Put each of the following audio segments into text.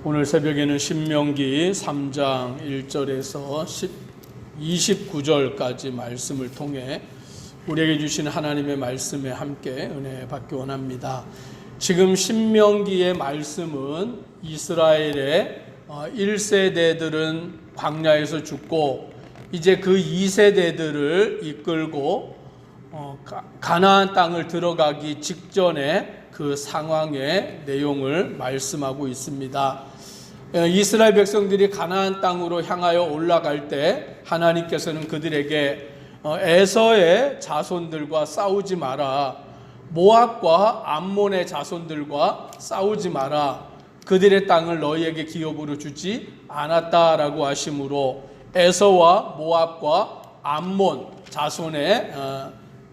오늘 새벽에는 신명기 3장 1절에서 29절까지 말씀을 통해 우리에게 주신 하나님의 말씀에 함께 은혜 받기 원합니다. 지금 신명기의 말씀은 이스라엘의 1세대들은 광야에서 죽고 이제 그 2세대들을 이끌고 가나안 땅을 들어가기 직전에 그 상황의 내용을 말씀하고 있습니다. 이스라엘 백성들이 가나안 땅으로 향하여 올라갈 때 하나님께서는 그들에게 에서의 자손들과 싸우지 마라, 모압과 암몬의 자손들과 싸우지 마라, 그들의 땅을 너희에게 기업으로 주지 않았다라고 하심으로 에서와 모압과 암몬 자손의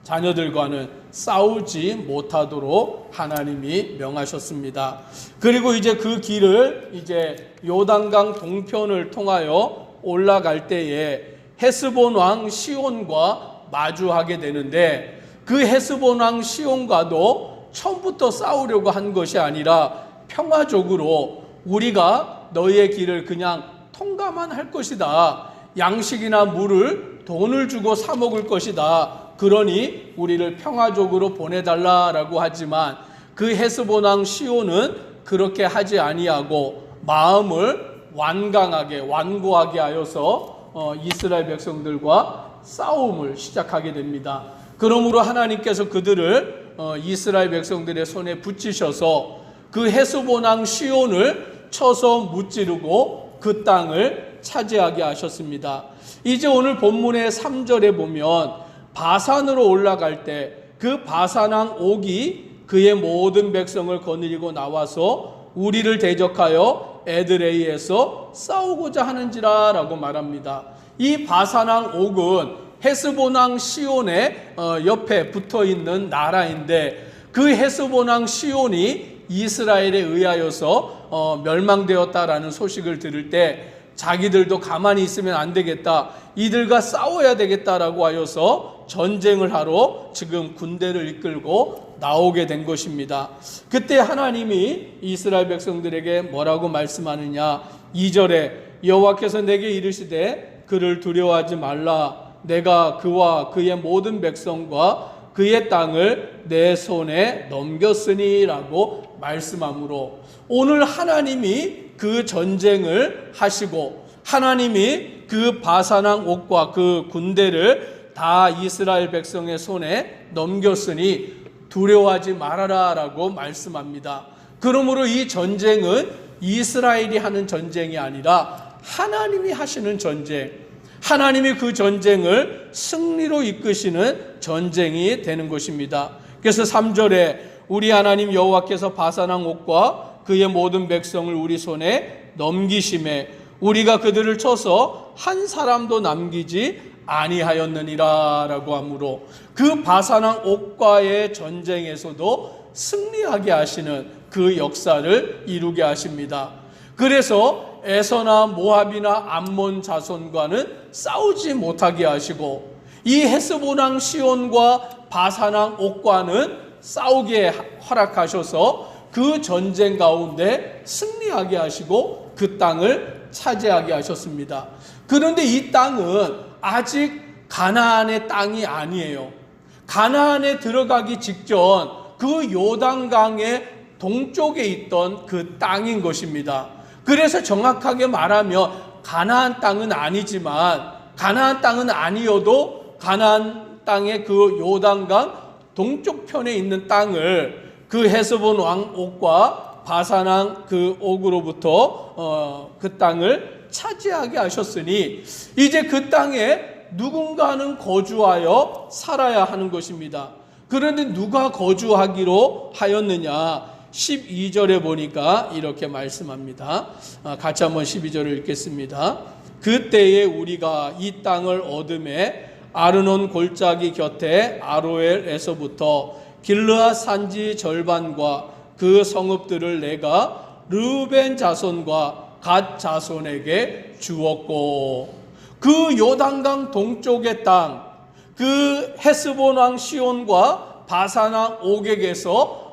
자녀들과는 싸우지 못하도록 하나님이 명하셨습니다. 그리고 이제 그 길을 이제 요단강 동편을 통하여 올라갈 때에 헤스본 왕 시온과 마주하게 되는데, 그 헤스본 왕 시온과도 처음부터 싸우려고 한 것이 아니라 평화적으로 우리가 너희의 길을 그냥 통과만 할 것이다, 양식이나 물을 돈을 주고 사 먹을 것이다, 그러니 우리를 평화적으로 보내달라라고 하지만 그 헤스본 왕 시온은 그렇게 하지 아니하고 마음을 완고하게 하여서 이스라엘 백성들과 싸움을 시작하게 됩니다. 그러므로 하나님께서 그들을 이스라엘 백성들의 손에 붙이셔서 그 헤스본 왕 시온을 쳐서 무찌르고 그 땅을 차지하게 하셨습니다. 이제 오늘 본문의 3절에 보면 바산으로 올라갈 때 그 바산 왕 옥이 그의 모든 백성을 거느리고 나와서 우리를 대적하여 에드레이에서 싸우고자 하는지라 라고 말합니다. 이 바산 왕 옥은 헤스본 왕 시온의 옆에 붙어있는 나라인데, 그 헤스본 왕 시온이 이스라엘에 의하여서 멸망되었다라는 소식을 들을 때 자기들도 가만히 있으면 안 되겠다, 이들과 싸워야 되겠다라고 하여서 전쟁을 하러 지금 군대를 이끌고 나오게 된 것입니다. 그때 하나님이 이스라엘 백성들에게 뭐라고 말씀하느냐, 2절에 여호와께서 내게 이르시되 그를 두려워하지 말라, 내가 그와 그의 모든 백성과 그의 땅을 내 손에 넘겼으니 라고 말씀하므로, 오늘 하나님이 그 전쟁을 하시고 하나님이 그 바산 왕 옥과 그 군대를 다 이스라엘 백성의 손에 넘겼으니 두려워하지 말아라 라고 말씀합니다. 그러므로 이 전쟁은 이스라엘이 하는 전쟁이 아니라 하나님이 하시는 전쟁, 하나님이 그 전쟁을 승리로 이끄시는 전쟁이 되는 것입니다. 그래서 3절에 우리 하나님 여호와께서 바산 왕 옥과 그의 모든 백성을 우리 손에 넘기심에 우리가 그들을 쳐서 한 사람도 남기지 아니하였느니라 라고 하므로, 그 바산 왕 옥과의 전쟁에서도 승리하게 하시는 그 역사를 이루게 하십니다. 그래서 에서나 모압이나 암몬 자손과는 싸우지 못하게 하시고, 이 헤스본 왕 시온과 바산 왕 옥과는 싸우게 허락하셔서 그 전쟁 가운데 승리하게 하시고 그 땅을 차지하게 하셨습니다. 그런데 이 땅은 아직 가나안의 땅이 아니에요. 가나안에 들어가기 직전 그 요단강의 동쪽에 있던 그 땅인 것입니다. 그래서 정확하게 말하면 가나안 땅은 아니지만, 가나안 땅은 아니어도 가나안 땅의 그 요단강 동쪽 편에 있는 땅을 그 헤스본 왕 옥과 바산 왕 그 옥으로부터 그 땅을 차지하게 하셨으니 이제 그 땅에 누군가는 거주하여 살아야 하는 것입니다. 그런데 누가 거주하기로 하였느냐, 12절에 보니까 이렇게 말씀합니다. 같이 한번 12절을 읽겠습니다. 그때에 우리가 이 땅을 얻음에 아르논 골짜기 곁에 아로엘에서부터 길르앗 산지 절반과 그 성읍들을 내가 르벤 자손과 갓 자손에게 주었고, 그 요단강 동쪽의 땅, 그 헤스본 왕 시온과 바산 왕 옥에게서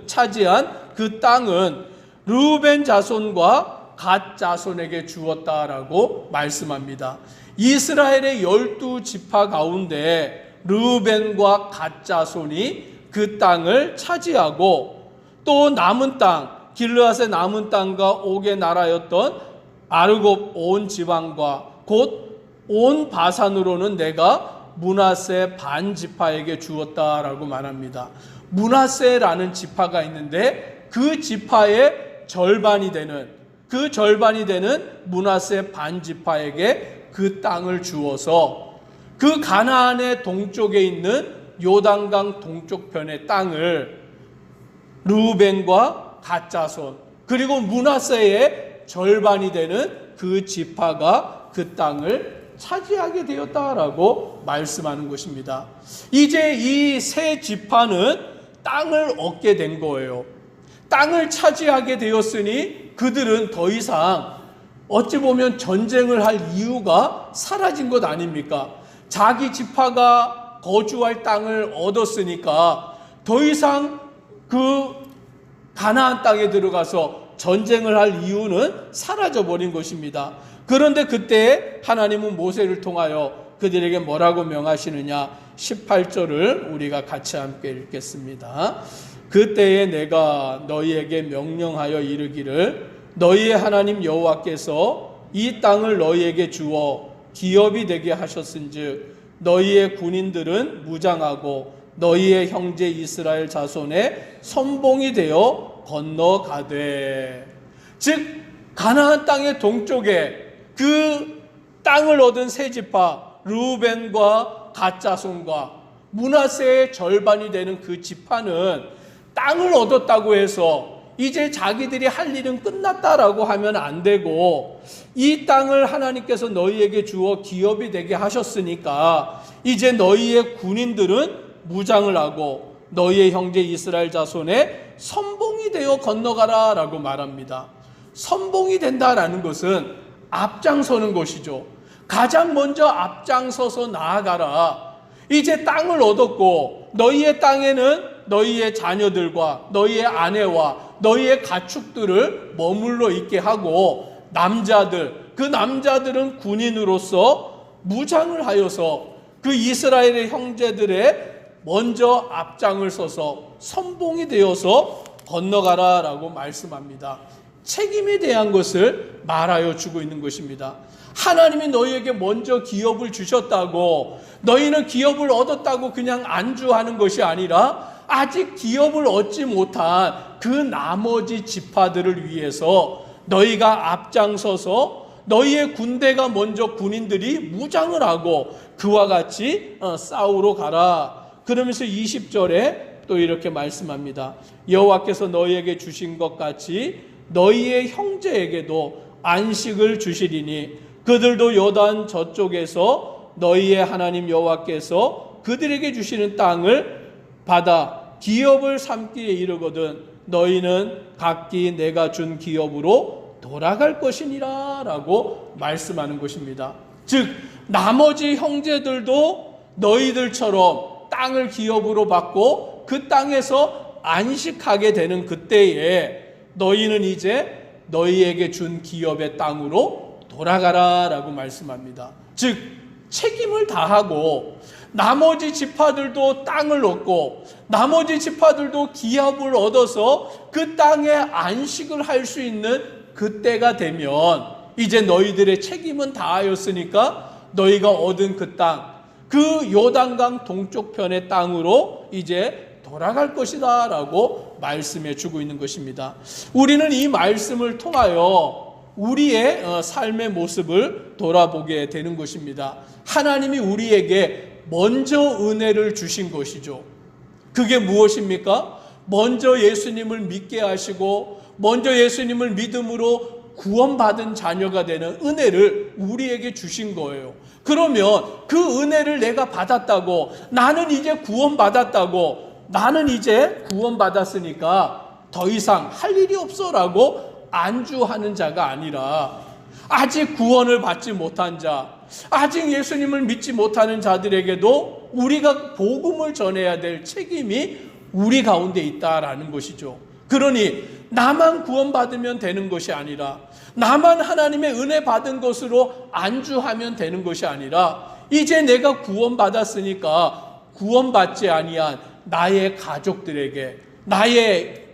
차지한 그 땅은 르우벤 자손과 갓 자손에게 주었다라고 말씀합니다. 이스라엘의 12지파 가운데 르우벤과 갓 자손이 그 땅을 차지하고 또 남은 땅, 길르앗의 남은 땅과 옥의 나라였던 아르곱 온 지방과 곧 온 바산으로는 내가 므낫세 반 지파에게 주었다라고 말합니다. 므낫세라는 지파가 있는데 그 지파의 절반이 되는 므낫세 반 지파에게 그 땅을 주어서 그 가나안의 동쪽에 있는 요단강 동쪽편의 땅을 르우벤과 갓 자손 그리고 므낫세의 절반이 되는 그 지파가 그 땅을 차지하게 되었다라고 말씀하는 것입니다. 이제 이 세 지파는 땅을 얻게 된 거예요. 땅을 차지하게 되었으니 그들은 더 이상 어찌 보면 전쟁을 할 이유가 사라진 것 아닙니까? 자기 지파가 거주할 땅을 얻었으니까 더 이상 그 가나안 땅에 들어가서 전쟁을 할 이유는 사라져버린 것입니다. 그런데 그때 하나님은 모세를 통하여 그들에게 뭐라고 명하시느냐? 18절을 우리가 같이 함께 읽겠습니다. 그때에 내가 너희에게 명령하여 이르기를 너희의 하나님 여호와께서 이 땅을 너희에게 주어 기업이 되게 하셨은즉 너희의 군인들은 무장하고 너희의 형제 이스라엘 자손의 선봉이 되어 건너가되, 즉 가나안 땅의 동쪽에 그 땅을 얻은 세 지파 르우벤과 갓 자손과 므낫세의 절반이 되는 그 지파는 땅을 얻었다고 해서 이제 자기들이 할 일은 끝났다라고 하면 안 되고, 이 땅을 하나님께서 너희에게 주어 기업이 되게 하셨으니까 이제 너희의 군인들은 무장을 하고 너희의 형제 이스라엘 자손의 선봉이 되어 건너가라 라고 말합니다. 선봉이 된다라는 것은 앞장서는 것이죠. 가장 먼저 앞장서서 나아가라. 이제 땅을 얻었고 너희의 땅에는 너희의 자녀들과 너희의 아내와 너희의 가축들을 머물러 있게 하고, 그 남자들은 군인으로서 무장을 하여서 그 이스라엘의 형제들의 먼저 앞장을 서서 선봉이 되어서 건너가라 라고 말씀합니다. 책임에 대한 것을 말하여 주고 있는 것입니다. 하나님이 너희에게 먼저 기업을 주셨다고 너희는 기업을 얻었다고 그냥 안주하는 것이 아니라 아직 기업을 얻지 못한 그 나머지 지파들을 위해서 너희가 앞장서서 너희의 군대가 먼저 군인들이 무장을 하고 그와 같이 싸우러 가라. 그러면서 20절에 또 이렇게 말씀합니다. 여호와께서 너희에게 주신 것 같이 너희의 형제에게도 안식을 주시리니 그들도 요단 저쪽에서 너희의 하나님 여호와께서 그들에게 주시는 땅을 받아 기업을 삼기에 이르거든 너희는 각기 내가 준 기업으로 돌아갈 것이니라 라고 말씀하는 것입니다. 즉 나머지 형제들도 너희들처럼 땅을 기업으로 받고 그 땅에서 안식하게 되는 그때에 너희는 이제 너희에게 준 기업의 땅으로 돌아가라 라고 말씀합니다. 즉 책임을 다하고 나머지 지파들도 땅을 얻고 나머지 지파들도 기업을 얻어서 그 땅에 안식을 할 수 있는 그때가 되면 이제 너희들의 책임은 다하였으니까 너희가 얻은 그 땅, 그 요단강 동쪽편의 땅으로 이제 돌아갈 것이다 라고 말씀해 주고 있는 것입니다. 우리는 이 말씀을 통하여 우리의 삶의 모습을 돌아보게 되는 것입니다. 하나님이 우리에게 먼저 은혜를 주신 것이죠. 그게 무엇입니까? 먼저 예수님을 믿게 하시고 먼저 예수님을 믿음으로 구원받은 자녀가 되는 은혜를 우리에게 주신 거예요. 그러면 그 은혜를 내가 받았다고, 나는 이제 구원받았다고, 나는 이제 구원받았으니까 더 이상 할 일이 없어라고 안주하는 자가 아니라, 아직 구원을 받지 못한 자, 아직 예수님을 믿지 못하는 자들에게도 우리가 복음을 전해야 될 책임이 우리 가운데 있다라는 것이죠. 그러니 나만 구원받으면 되는 것이 아니라, 나만 하나님의 은혜 받은 것으로 안주하면 되는 것이 아니라, 이제 내가 구원받았으니까 구원받지 아니한 나의 가족들에게, 나의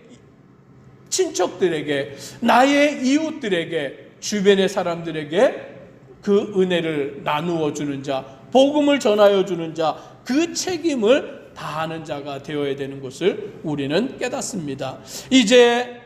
친척들에게, 나의 이웃들에게, 주변의 사람들에게 그 은혜를 나누어 주는 자, 복음을 전하여 주는 자, 그 책임을 다하는 자가 되어야 되는 것을 우리는 깨닫습니다. 이제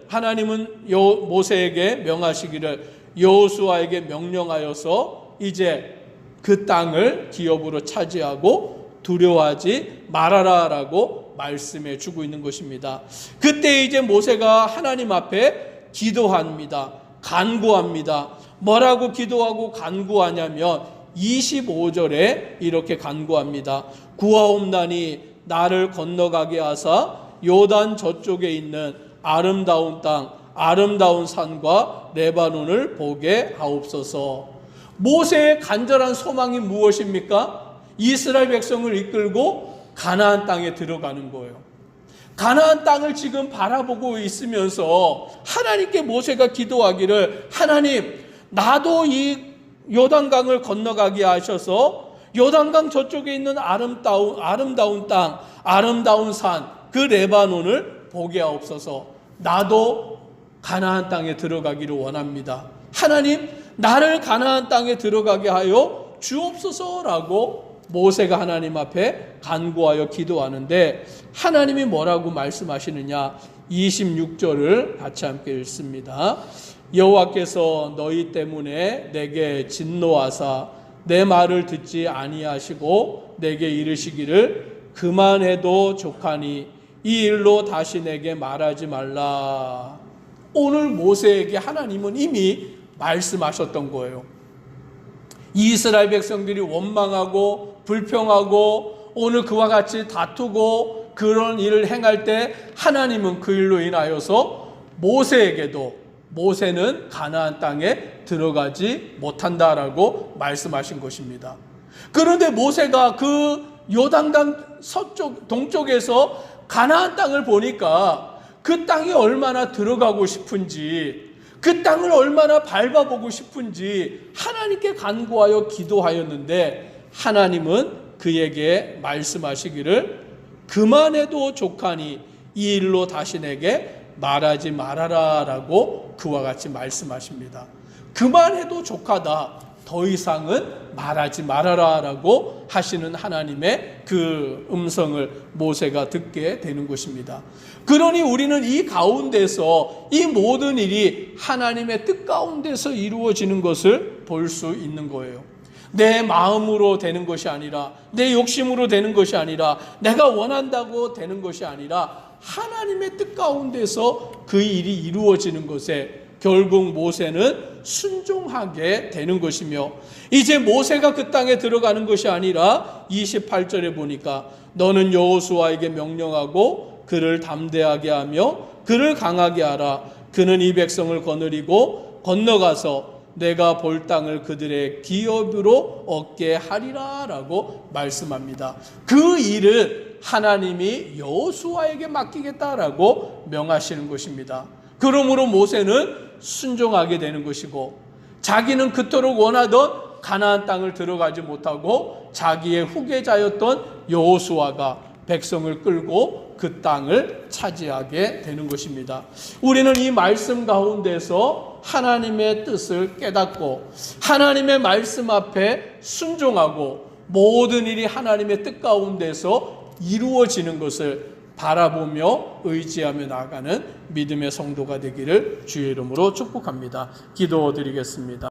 하나님은 모세에게 명하시기를, 여호수아에게 명령하여서 이제 그 땅을 기업으로 차지하고 두려워하지 말아라라고 말씀해 주고 있는 것입니다. 그때 이제 모세가 하나님 앞에 기도합니다. 간구합니다. 뭐라고 기도하고 간구하냐면 25절에 이렇게 간구합니다. 구하옵나니 나를 건너가게 하사 요단 저쪽에 있는 아름다운 땅, 아름다운 산과 레바논을 보게 하옵소서. 모세의 간절한 소망이 무엇입니까? 이스라엘 백성을 이끌고 가나안 땅에 들어가는 거예요. 가나안 땅을 지금 바라보고 있으면서 하나님께 모세가 기도하기를, 하나님, 나도 이 요단강을 건너가게 하셔서 요단강 저쪽에 있는 아름다운 땅, 아름다운 산, 그 레바논을 보게 하옵소서. 나도 가나안 땅에 들어가기를 원합니다. 하나님, 나를 가나안 땅에 들어가게 하여 주옵소서라고 모세가 하나님 앞에 간구하여 기도하는데, 하나님이 뭐라고 말씀하시느냐? 26절을 같이 함께 읽습니다. 여호와께서 너희 때문에 내게 진노하사 내 말을 듣지 아니하시고 내게 이르시기를, 그만해도 족하니 이 일로 다시 내게 말하지 말라. 오늘 모세에게 하나님은 이미 말씀하셨던 거예요. 이스라엘 백성들이 원망하고 불평하고 오늘 그와 같이 다투고 그런 일을 행할 때 하나님은 그 일로 인하여서 모세는 가나안 땅에 들어가지 못한다라고 말씀하신 것입니다. 그런데 모세가 그 요단강 동쪽에서 가나안 땅을 보니까 그 땅이 얼마나 들어가고 싶은지, 그 땅을 얼마나 밟아보고 싶은지 하나님께 간구하여 기도하였는데, 하나님은 그에게 말씀하시기를, 그만해도 족하니 이 일로 다시 내게 말하지 말아라 라고 그와 같이 말씀하십니다. 그만해도 족하다, 더 이상은 말하지 말아라 라고 하시는 하나님의 그 음성을 모세가 듣게 되는 것입니다. 그러니 우리는 이 가운데서 이 모든 일이 하나님의 뜻 가운데서 이루어지는 것을 볼 수 있는 거예요. 내 마음으로 되는 것이 아니라, 내 욕심으로 되는 것이 아니라, 내가 원한다고 되는 것이 아니라 하나님의 뜻 가운데서 그 일이 이루어지는 것에 결국 모세는 순종하게 되는 것이며, 이제 모세가 그 땅에 들어가는 것이 아니라 28절에 보니까 너는 여호수아에게 명령하고 그를 담대하게 하며 그를 강하게 하라. 그는 이 백성을 거느리고 건너가서 내가 볼 땅을 그들의 기업으로 얻게 하리라 라고 말씀합니다. 그 일은 하나님이 여호수아에게 맡기겠다라고 명하시는 것입니다. 그러므로 모세는 순종하게 되는 것이고, 자기는 그토록 원하던 가나안 땅을 들어가지 못하고 자기의 후계자였던 여호수아가 백성을 끌고 그 땅을 차지하게 되는 것입니다. 우리는 이 말씀 가운데서 하나님의 뜻을 깨닫고 하나님의 말씀 앞에 순종하고 모든 일이 하나님의 뜻 가운데서 이루어지는 것을 바라보며 의지하며 나아가는 믿음의 성도가 되기를 주의 이름으로 축복합니다. 기도드리겠습니다.